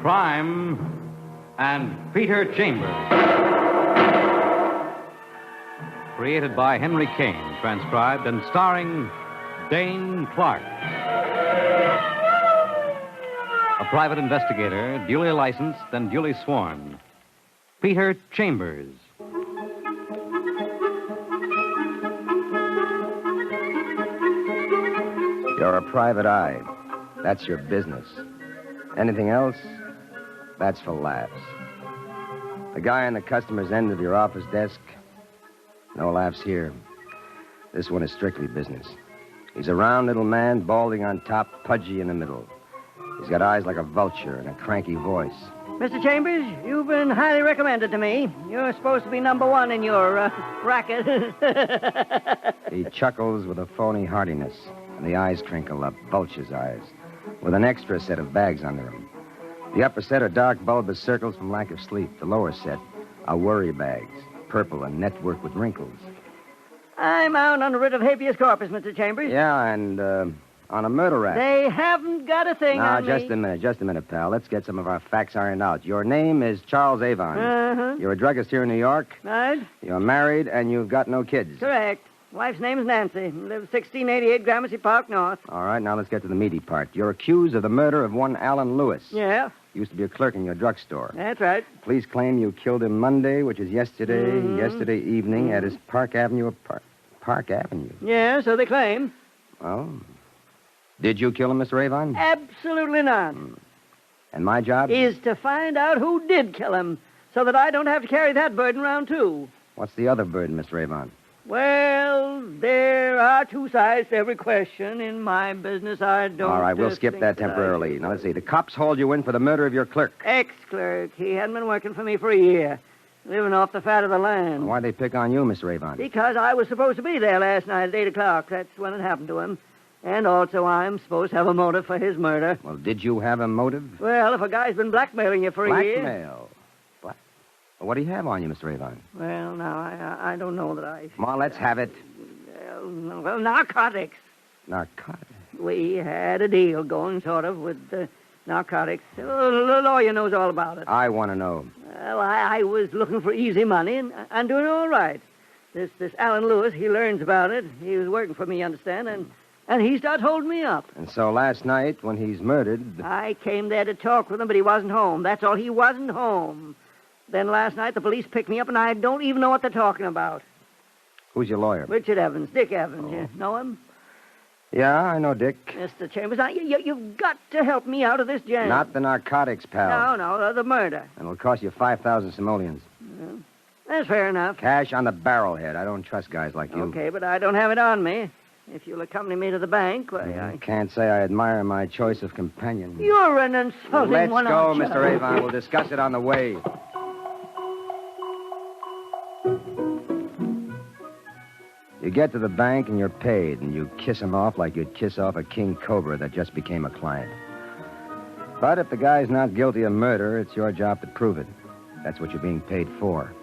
Crime and Peter Chambers. Created by Henry Kane, transcribed and starring Dane Clark. A private investigator, duly licensed and duly sworn. Peter Chambers. You're a private eye. That's your business. Anything else? That's for laughs. The guy on the customer's end of your office desk? No laughs here. This one is strictly business. He's a round little man, balding on top, pudgy in the middle. He's got eyes like a vulture and a cranky voice. Mr. Chambers, you've been highly recommended to me. You're supposed to be number one in your racket. He chuckles with a phony heartiness, and the eyes crinkle up, vulture's eyes, with an extra set of bags under them. The upper set are dark, bulbous circles from lack of sleep. The lower set are worry bags, purple and networked with wrinkles. I'm out on a writ of habeas corpus, Mr. Chambers. Yeah, and on a murder rap. They haven't got a thing on me. Just a minute, pal. Let's get some of our facts ironed out. Your name is Charles Avon. Uh-huh. You're a druggist here in New York. Right. You're married, and you've got no kids. Correct. Wife's name is Nancy. Lives 1688 Gramercy Park North. All right, now let's get to the meaty part. You're accused of the murder of one Alan Lewis. Yeah. Used to be a clerk in your drugstore. That's right. Police claim you killed him Monday, which is yesterday evening at his Park Avenue Park Avenue. Yeah, so they claim. Oh. Did you kill him, Mr. Avon? Absolutely not. And my job? Is to find out who did kill him, so that I don't have to carry that burden around, too. What's the other burden, Mr. Avon? Well, there are two sides to every question. In my business, I don't... All right, we'll skip that temporarily. Now, let's see. The cops hauled you in for the murder of your clerk. Ex-clerk. He hadn't been working for me for a year, living off the fat of the land. Why'd they pick on you, Mr. Avon? Because I was supposed to be there last night at 8 o'clock. That's when it happened to him. And also, I'm supposed to have a motive for his murder. Well, did you have a motive? Well, if a guy's been blackmailing you for a year... Blackmail? What do you have on you, Mr. Avon? Well, now, I don't know that I... Come on, let's have it. Well, narcotics. Narcotics? We had a deal going, sort of, with narcotics. The lawyer knows all about it. I want to know. Well, I was looking for easy money, and I'm doing all right. This Alan Lewis, he learns about it. He was working for me, you understand, and he starts holding me up. And so last night, when he's murdered... I came there to talk with him, but he wasn't home. That's all. He wasn't home. Then last night, the police picked me up, and I don't even know what they're talking about. Who's your lawyer? Richard Evans, Dick Evans. You know him? Yeah, I know Dick. Mr. Chambers, now, you've got to help me out of this jam. Not the narcotics, pal. No, the murder. And it'll cost you 5,000 simoleons. Yeah. That's fair enough. Cash on the barrelhead. I don't trust guys like you. Okay, but I don't have it on me. If you'll accompany me to the bank, why, I can't say I admire my choice of companion. You're an insulting one, Let's go, aren't you? Mr. Avon. We'll discuss it on the way. You get to the bank and you're paid, and you kiss him off like you'd kiss off a king cobra that just became a client. But if the guy's not guilty of murder, it's your job to prove it. That's what you're being paid for.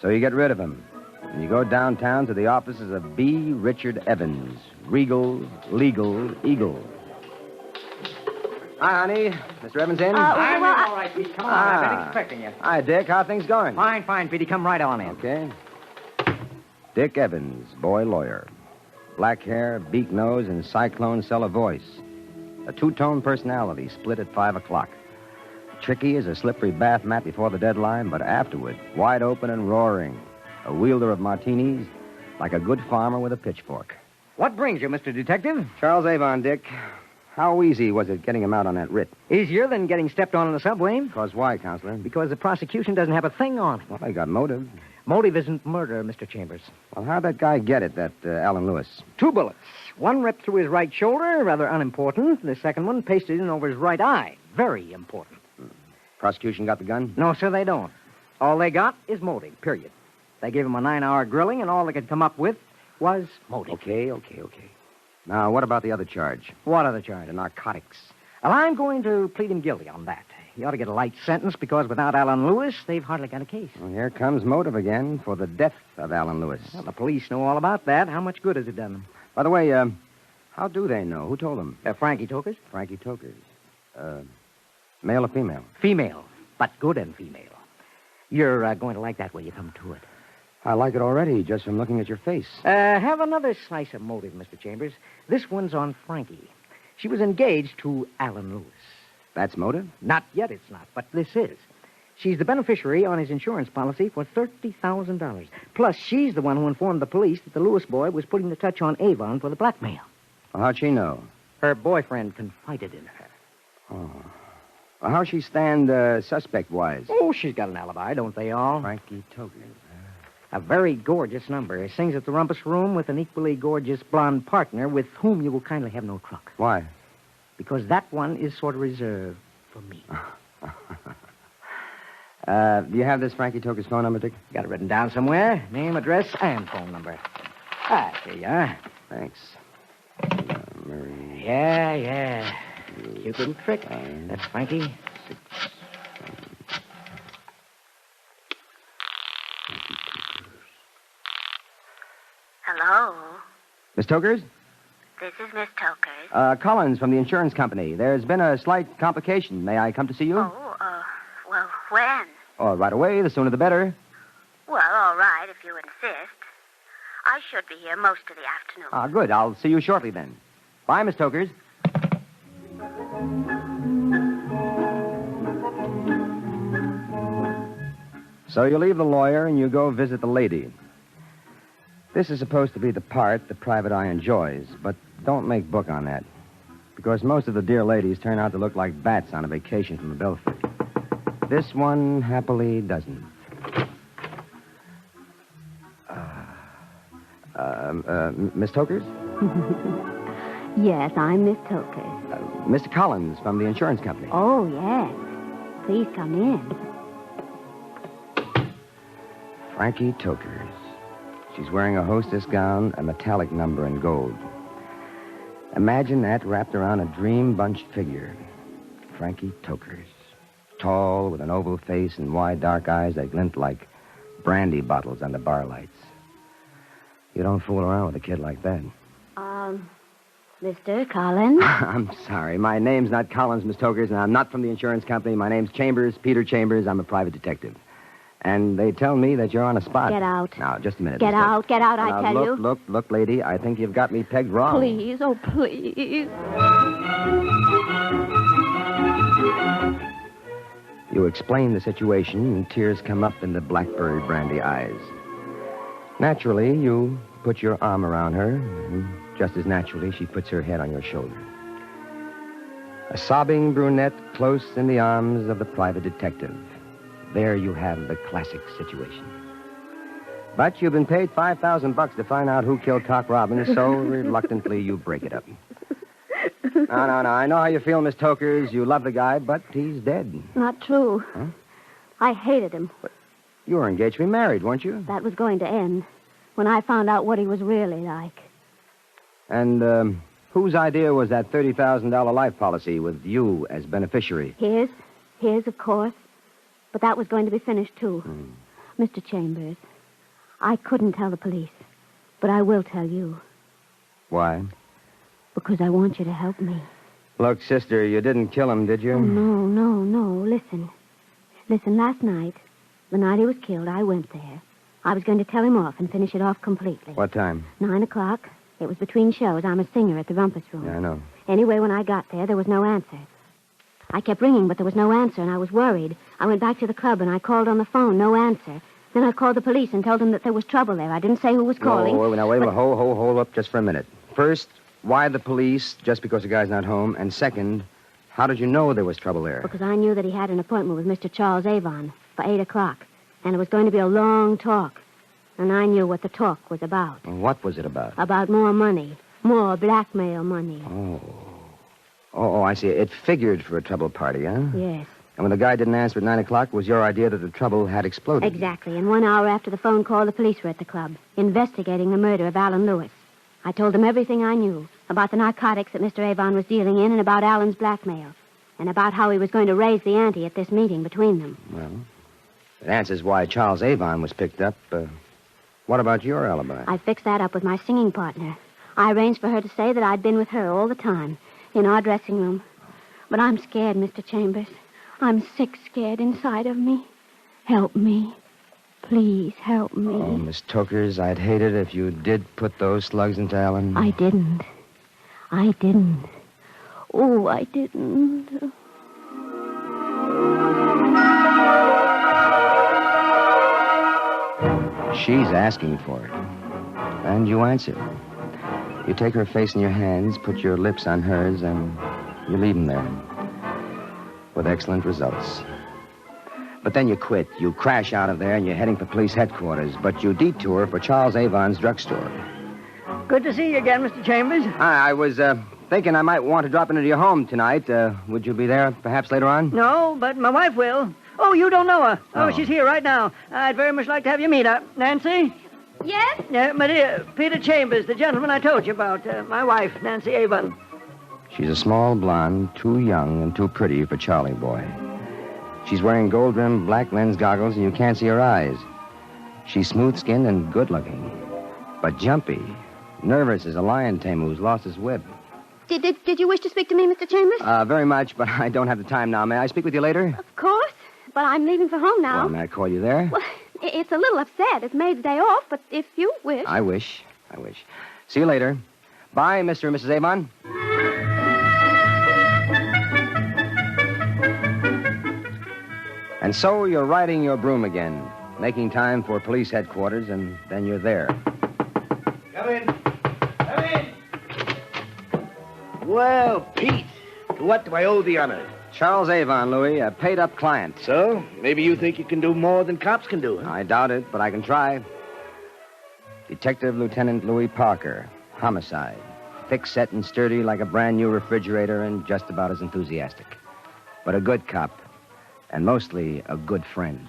So you get rid of him, and you go downtown to the offices of B. Richard Evans, Regal, Legal, Eagle. Hi, honey. Mr. Evans in? I'm all right, Pete. Come on. I've been expecting you. Hi, Dick. How are things going? Fine, Petey. Come right on in. Okay. Dick Evans, boy lawyer. Black hair, beak nose, and cyclone cellar voice. A two-tone personality split at 5 o'clock. Tricky as a slippery bath mat before the deadline, but afterward, wide open and roaring. A wielder of martinis, like a good farmer with a pitchfork. What brings you, Mr. Detective? Charles Avon, Dick. How easy was it getting him out on that writ? Easier than getting stepped on in the subway. Because why, Counselor? Because the prosecution doesn't have a thing on it. Well, I got motive. Motive isn't murder, Mr. Chambers. Well, how'd that guy get it, that Alan Lewis? 2 bullets. One ripped through his right shoulder, rather unimportant. The second one pasted in over his right eye. Very important. Prosecution got the gun? No, sir, they don't. All they got is motive, period. They gave him a 9-hour grilling, and all they could come up with was motive. Okay. Now, what about the other charge? What other charge? The narcotics. Well, I'm going to plead him guilty on that. He ought to get a light sentence because without Alan Lewis, they've hardly got a case. Well, here comes motive again for the death of Alan Lewis. Well, the police know all about that. How much good has it done them? By the way, how do they know? Who told them? Frankie Tokers. Frankie Tokers. Male or female? Female, but good and female. You're going to like that when you come to it. I like it already, just from looking at your face. Have another slice of motive, Mr. Chambers. This one's on Frankie. She was engaged to Alan Lewis. That's motive? Not yet, it's not, but this is. She's the beneficiary on his insurance policy for $30,000. Plus, she's the one who informed the police that the Lewis boy was putting the touch on Avon for the blackmail. Well, how'd she know? Her boyfriend confided in her. Oh. Well, how'd she stand suspect-wise? Oh, she's got an alibi, don't they all? Frankie Tokers. A very gorgeous number. Sings at the Rumpus Room with an equally gorgeous blonde partner with whom you will kindly have no truck. Why? Because that one is sort of reserved for me. Do you have this Frankie Toker's phone number, Dick? Got it written down somewhere. Name, address, and phone number. Here you are. Thanks. Mary. Yeah. Cute little trick. That's Frankie. Hello. Miss Tokers? This is Miss Tokers. Collins from the insurance company. There's been a slight complication. May I come to see you? Well, when? Oh, right away. The sooner the better. Well, all right, if you insist. I should be here most of the afternoon. Ah, good. I'll see you shortly then. Bye, Miss Tokers. So you leave the lawyer and you go visit the lady. This is supposed to be the part the private eye enjoys, but don't make book on that. Because most of the dear ladies turn out to look like bats on a vacation from a belfry. This one happily doesn't. Miss Tokers? Yes, I'm Miss Tokers. Mr. Collins from the insurance company. Oh, yes. Please come in. Frankie Tokers. She's wearing a hostess gown, a metallic number in gold. Imagine that wrapped around a dream bunch figure. Frankie Tokers. Tall, with an oval face and wide dark eyes that glint like brandy bottles under bar lights. You don't fool around with a kid like that. Mr. Collins? I'm sorry. My name's not Collins, Miss Tokers, and I'm not from the insurance company. My name's Chambers, Peter Chambers. I'm a private detective. And they tell me that you're on a spot. Get out. Now, just a minute. Get out, I tell you. Look, lady, I think you've got me pegged wrong. Please, oh, please. You explain the situation, and tears come up in the blackberry brandy eyes. Naturally, you put your arm around her, and just as naturally, she puts her head on your shoulder. A sobbing brunette close in the arms of the private detective. There you have the classic situation. But you've been paid $5,000 to find out who killed Cock Robbins, so reluctantly you break it up. No. I know how you feel, Miss Tokers. You love the guy, but he's dead. Not true. Huh? I hated him. You were engaged to be married, weren't you? That was going to end when I found out what he was really like. And whose idea was that $30,000 life policy with you as beneficiary? His, of course. But that was going to be finished, too. Mr. Chambers, I couldn't tell the police, but I will tell you. Why? Because I want you to help me. Look, sister, you didn't kill him, did you? Oh, no. Listen, last night, the night he was killed, I went there. I was going to tell him off and finish it off completely. What time? 9 o'clock. It was between shows. I'm a singer at the Rumpus Room. Yeah, I know. Anyway, when I got there was no answer. I kept ringing, but there was no answer, and I was worried. I went back to the club, and I called on the phone. No answer. Then I called the police and told them that there was trouble there. I didn't say who was calling. No, wait a minute. Hold up just for a minute. First, why the police, just because the guy's not home? And second, how did you know there was trouble there? Because I knew that he had an appointment with Mr. Charles Avon for 8 o'clock, and it was going to be a long talk. And I knew what the talk was about. What was it about? About more money. More blackmail money. Oh, I see. It figured for a trouble party, huh? Yes. And when the guy didn't answer at 9 o'clock, it was your idea that the trouble had exploded. Exactly. And 1 hour after the phone call, the police were at the club, investigating the murder of Alan Lewis. I told them everything I knew about the narcotics that Mr. Avon was dealing in and about Alan's blackmail, and about how he was going to raise the ante at this meeting between them. Well, it answers why Charles Avon was picked up. What about your alibi? I fixed that up with my singing partner. I arranged for her to say that I'd been with her all the time, in our dressing room. But I'm scared, Mr. Chambers. I'm sick scared inside of me. Help me. Please help me. Oh, Miss Tokers, I'd hate it if you did put those slugs into Alan. I didn't. Oh, I didn't. She's asking for it. And you answer. You take her face in your hands, put your lips on hers, and you leave them there. With excellent results. But then you quit. You crash out of there, and you're heading for police headquarters. But you detour for Charles Avon's drugstore. Good to see you again, Mr. Chambers. I was thinking I might want to drop into your home tonight. Would you be there perhaps later on? No, but my wife will. Oh, you don't know her. Oh, Oh. she's here right now. I'd very much like to have you meet her. Nancy? Yes? My dear, Peter Chambers, the gentleman I told you about. My wife, Nancy Avon. She's a small blonde, too young and too pretty for Charlie boy. She's wearing gold-rimmed black lens goggles, and you can't see her eyes. She's smooth-skinned and good-looking, but jumpy, nervous as a lion tamer who's lost his whip. Did you wish to speak to me, Mr. Chambers? Very much, but I don't have the time now. May I speak with you later? Of course. But I'm leaving for home now. Well, may I call you there? Well, it's a little upset. It's Maid's day off, but if you wish... I wish. See you later. Bye, Mr. and Mrs. Avon. And so you're riding your broom again, making time for police headquarters, and then you're there. Come in. Come in. Well, Pete, to what do I owe the honor? Charles Avon, Louis, a paid-up client. So, maybe you think you can do more than cops can do, huh? I doubt it, but I can try. Detective Lieutenant Louis Parker, homicide. Thick-set and sturdy like a brand-new refrigerator and just about as enthusiastic. But a good cop, and mostly a good friend.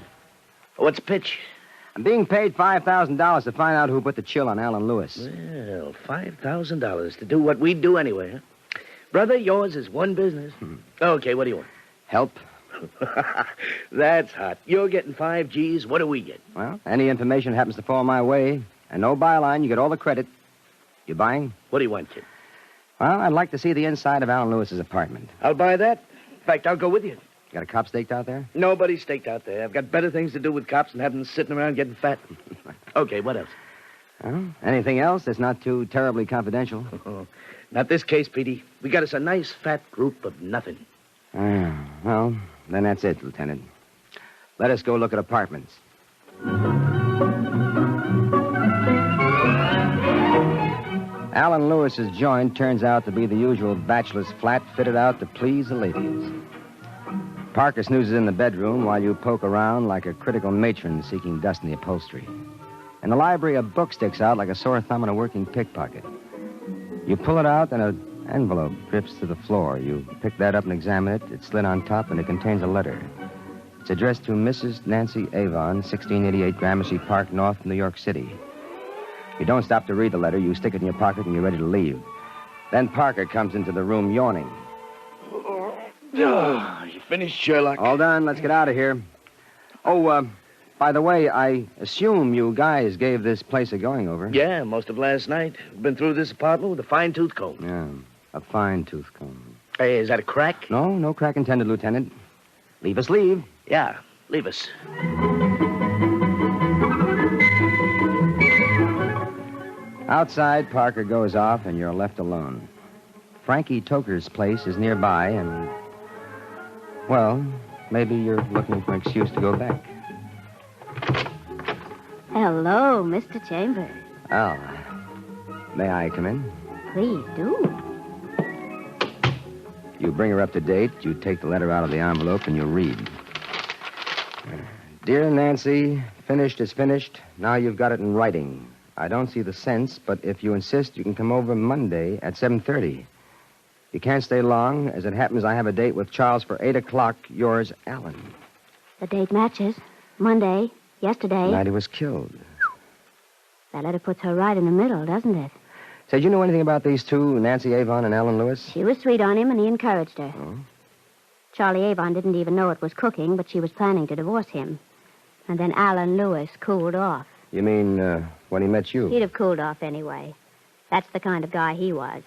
What's pitch? I'm being paid $5,000 to find out who put the chill on Alan Lewis. Well, $5,000 to do what we do anyway, huh? Brother, yours is one business. Okay, what do you want? Help? That's hot. You're getting 5 G's. What do we get? Well, any information happens to fall my way, and no byline, you get all the credit. You buying? What do you want, kid? Well, I'd like to see the inside of Alan Lewis's apartment. I'll buy that. In fact, I'll go with you. Got a cop staked out there? Nobody's staked out there. I've got better things to do with cops than having them sitting around getting fat. Okay, what else? Well, anything else that's not too terribly confidential? Not this case, Petey. We got us a nice fat group of nothing. Well, then that's it, Lieutenant. Let us go look at apartments. Alan Lewis's joint turns out to be the usual bachelor's flat fitted out to please the ladies. Parker snoozes in the bedroom while you poke around like a critical matron seeking dust in the upholstery. In the library, a book sticks out like a sore thumb in a working pickpocket. You pull it out, and an envelope drifts to the floor. You pick that up and examine it. It's slid on top, and it contains a letter. It's addressed to Mrs. Nancy Avon, 1688 Gramercy Park, North, New York City. You don't stop to read the letter. You stick it in your pocket, and you're ready to leave. Then Parker comes into the room yawning. You finished, Sherlock? All done. Let's get out of here. Oh, by the way, I assume you guys gave this place a going-over. Yeah, most of last night. Been through this apartment with a fine-tooth comb. Yeah, a fine-tooth comb. Hey, is that a crack? No crack intended, Lieutenant. Leave us leave. Yeah, leave us. Outside, Parker goes off, and you're left alone. Frankie Toker's place is nearby, and, well, maybe you're looking for an excuse to go back. Hello, Mr. Chambers. Oh, may I come in? Please do. You bring her up to date, you take the letter out of the envelope, and you read. Dear Nancy, finished is finished. Now you've got it in writing. I don't see the sense, but if you insist, you can come over Monday at 7:30. You can't stay long. As it happens, I have a date with Charles for 8 o'clock. Yours, Alan. The date matches. Monday, yesterday. The night he was killed. That letter puts her right in the middle, doesn't it? Say, did you know anything about these two, Nancy Avon and Alan Lewis? She was sweet on him, and he encouraged her. Oh? Charlie Avon didn't even know it was cooking, but she was planning to divorce him. And then Alan Lewis cooled off. You mean, when he met you? He'd have cooled off anyway. That's the kind of guy he was.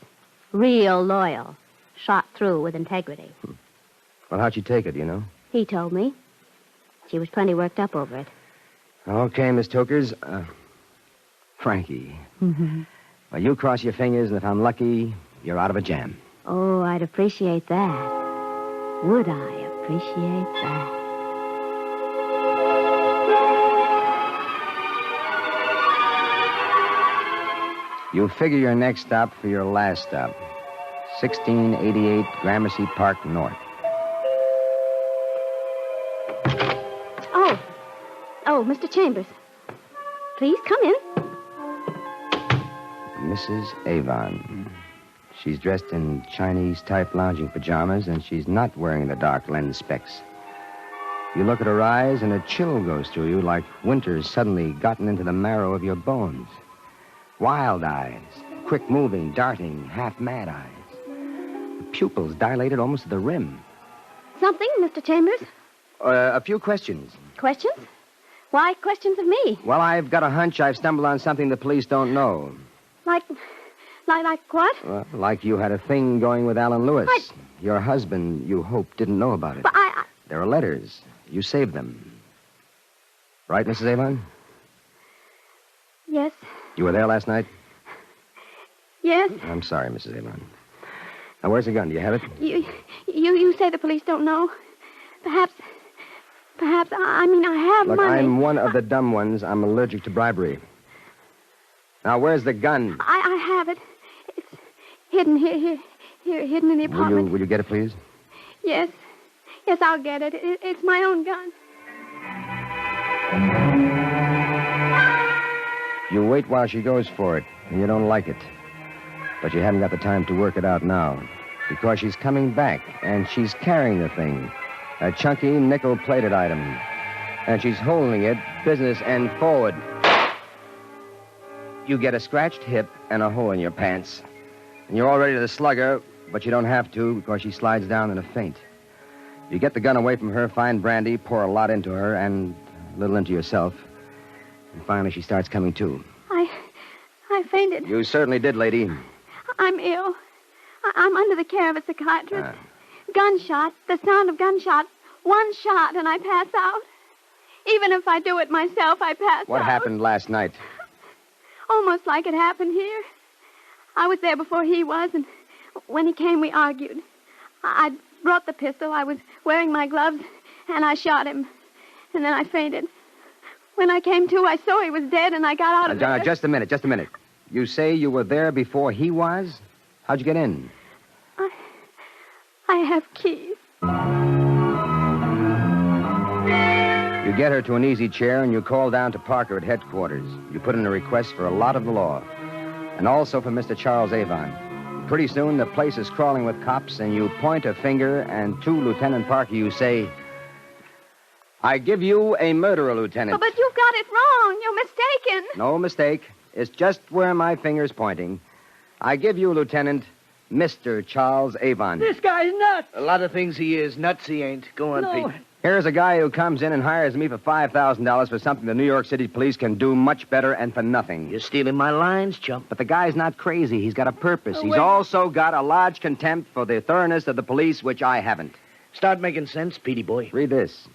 Real loyal. Shot through with integrity. Well, how'd she take it, you know? He told me. She was plenty worked up over it. Okay, Miss Tokers. Frankie. Mm-hmm. Well, you cross your fingers, and if I'm lucky, you're out of a jam. Oh, I'd appreciate that. Would I appreciate that? You figure your next stop for your last stop. 1688 Gramercy Park North. Oh, Mr. Chambers. Please come in. Mrs. Avon. She's dressed in Chinese-type lounging pajamas, and she's not wearing the dark lens specs. You look at her eyes, and a chill goes through you like winter's suddenly gotten into the marrow of your bones. Wild eyes, quick-moving, darting, half-mad eyes. The pupils dilated almost to the rim. Something, Mr. Chambers? A few questions. Questions? Why questions of me? Well, I've got a hunch I've stumbled on something the police don't know. Like what? Well, like you had a thing going with Alan Lewis. Your husband, you hope, didn't know about it. But There are letters. You saved them. Right, Mrs. Avon? Yes. You were there last night? Yes. I'm sorry, Mrs. Avon. Now, where's the gun? Do you have it? You say the police don't know. Perhaps, I have Look, money. I'm one of the dumb ones. I'm allergic to bribery. Now, where's the gun? I have it. It's hidden here, hidden in the apartment. Will you get it, please? Yes, I'll get it. It's my own gun. You wait while she goes for it, and you don't like it. But you haven't got the time to work it out now, because she's coming back, and she's carrying the thing. A chunky, nickel-plated item. And she's holding it, business end forward. You get a scratched hip and a hole in your pants. And you're all ready to slug her, but you don't have to because she slides down in a faint. You get the gun away from her, find brandy, pour a lot into her, and a little into yourself. And finally she starts coming to. I fainted. You certainly did, lady. I'm ill. I'm under the care of a psychiatrist. Gunshot, the sound of gunshot. One shot and I pass out. Even if I do it myself, I pass out. What happened last night? Almost like it happened here. I was there before he was, and when he came, we argued. I brought the pistol. I was wearing my gloves, and I shot him. And then I fainted. When I came to, I saw he was dead, and I got out of there. Just a minute. You say you were there before he was? How'd you get in? I have keys. You get her to an easy chair, and you call down to Parker at headquarters. You put in a request for a lot of the law, and also for Mr. Charles Avon. Pretty soon, the place is crawling with cops, and you point a finger, and to Lieutenant Parker, you say, I give you a murderer, Lieutenant. But you've got it wrong. You're mistaken. No mistake. It's just where my finger's pointing. I give you, Lieutenant, Mr. Charles Avon. This guy's nuts. A lot of things he is. Nuts he ain't. Go on, No. Pete. Here's a guy who comes in and hires me for $5,000 for something the New York City police can do much better and for nothing. You're stealing my lines, chump. But the guy's not crazy. He's got a purpose. Oh, He's wait. also got a large contempt for the thoroughness of the police, which I haven't. Start making sense, Petey boy. Read this.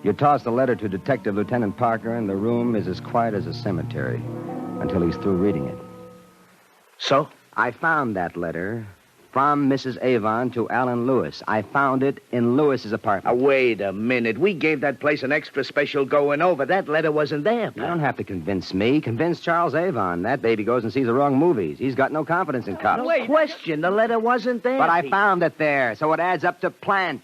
You toss the letter to Detective Lieutenant Parker, and the room is as quiet as a cemetery until he's through reading it. So? I found that letter from Mrs. Avon to Alan Lewis. I found it in Lewis's apartment. Wait a minute. We gave that place an extra special going over. That letter wasn't there. You don't have to convince me. Convince Charles Avon. That baby goes and sees the wrong movies. He's got no confidence in cops. No question. The letter wasn't there. But I Pete. found it there, so it adds up to plant.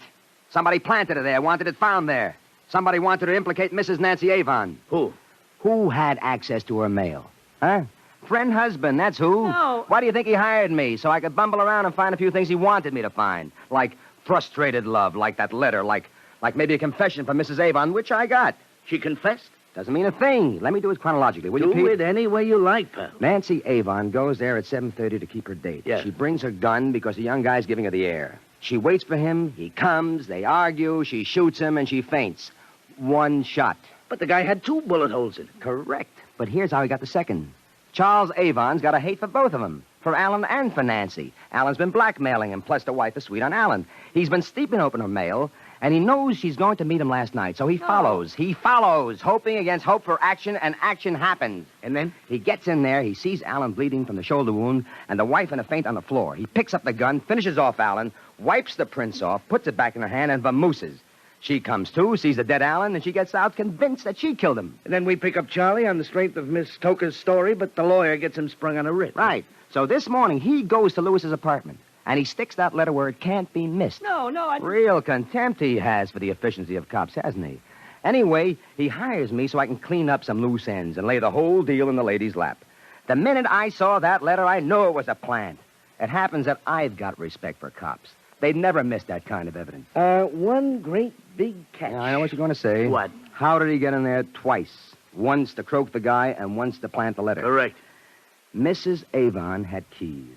Somebody planted it there, wanted it found there. Somebody wanted to implicate Mrs. Nancy Avon. Who? Who had access to her mail? Huh? Friend husband, that's who. No. Why do you think he hired me? So I could bumble around and find a few things he wanted me to find. Like frustrated love, like that letter, like maybe a confession from Mrs. Avon, which I got. She confessed? Doesn't mean a thing. Let me do it chronologically, will you, Do Pete? it any way you like, pal. Nancy Avon goes there at 7:30 to keep her date. Yeah. She brings her gun because the young guy's giving her the air. She waits for him. He comes. They argue. She shoots him, and she faints. One shot. But the guy had 2 bullet holes in it. Correct. But here's how he got the second. Charles Avon's got a hate for both of them, for Alan and for Nancy. Alan's been blackmailing him, plus the wife is sweet on Alan. He's been steeping open her mail, and he knows she's going to meet him last night, so he follows. He follows, hoping against hope for action, and action happens. And then? He gets in there, he sees Alan bleeding from the shoulder wound, and the wife in a faint on the floor. He picks up the gun, finishes off Alan, wipes the prints off, puts it back in her hand, and vamooses. She comes to, sees the dead Alan, and she gets out convinced that she killed him. And then we pick up Charlie on the strength of Miss Toker's story, but the lawyer gets him sprung on a writ. Right. So this morning, he goes to Lewis's apartment, and he sticks that letter where it can't be missed. No, I... Real contempt he has for the efficiency of cops, hasn't he? Anyway, he hires me so I can clean up some loose ends and lay the whole deal in the lady's lap. The minute I saw that letter, I knew it was a plant. It happens that I've got respect for cops. They'd never miss that kind of evidence. One great big catch. Yeah, I know what you're going to say. What? How did he get in there twice? Once to croak the guy and once to plant the letter. Correct. Mrs. Avon had keys.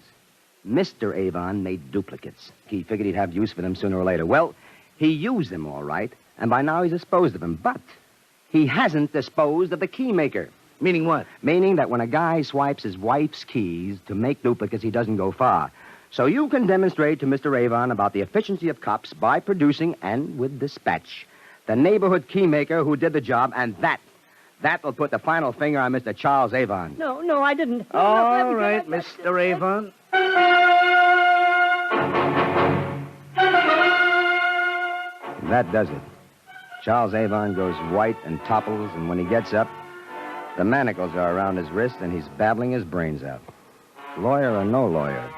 Mr. Avon made duplicates. He figured he'd have use for them sooner or later. Well, he used them all right, and by now he's disposed of them. But he hasn't disposed of the key maker. Meaning what? Meaning that when a guy swipes his wife's keys to make duplicates, he doesn't go far. So you can demonstrate to Mr. Avon about the efficiency of cops by producing, and with dispatch, the neighborhood key maker who did the job, and that will put the final finger on Mr. Charles Avon. No, I didn't. All right, Mr. Avon. That does it. Charles Avon goes white and topples, and when he gets up, the manacles are around his wrist, and he's babbling his brains out. Lawyer or no lawyer,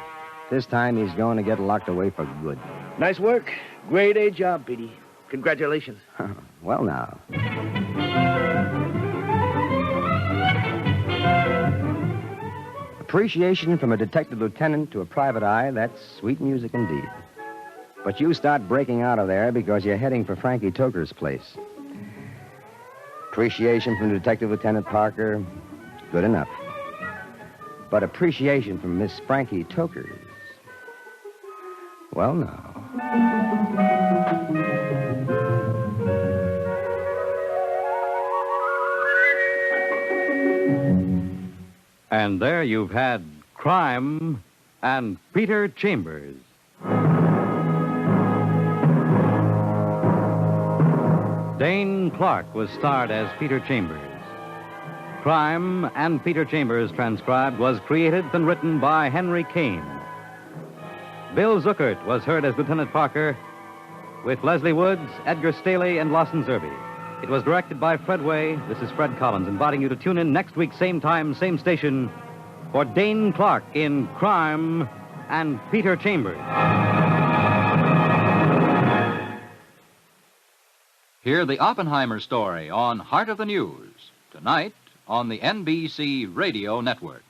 this time he's going to get locked away for good. Nice work. Grade A job, Petey. Congratulations. Well, now. Appreciation from a detective lieutenant to a private eye, that's sweet music indeed. But you start breaking out of there because you're heading for Frankie Toker's place. Appreciation from Detective Lieutenant Parker, good enough. But appreciation from Miss Frankie Toker's, well, now. And there you've had Crime and Peter Chambers. Dane Clark was starred as Peter Chambers. Crime and Peter Chambers, transcribed, was created and written by Henry Kane. Bill Zuckert was heard as Lieutenant Parker, with Leslie Woods, Edgar Staley, and Lawson Zerby. It was directed by Fred Way. This is Fred Collins, inviting you to tune in next week, same time, same station, for Dane Clark in Crime and Peter Chambers. Hear the Oppenheimer story on Heart of the News, tonight on the NBC Radio Network.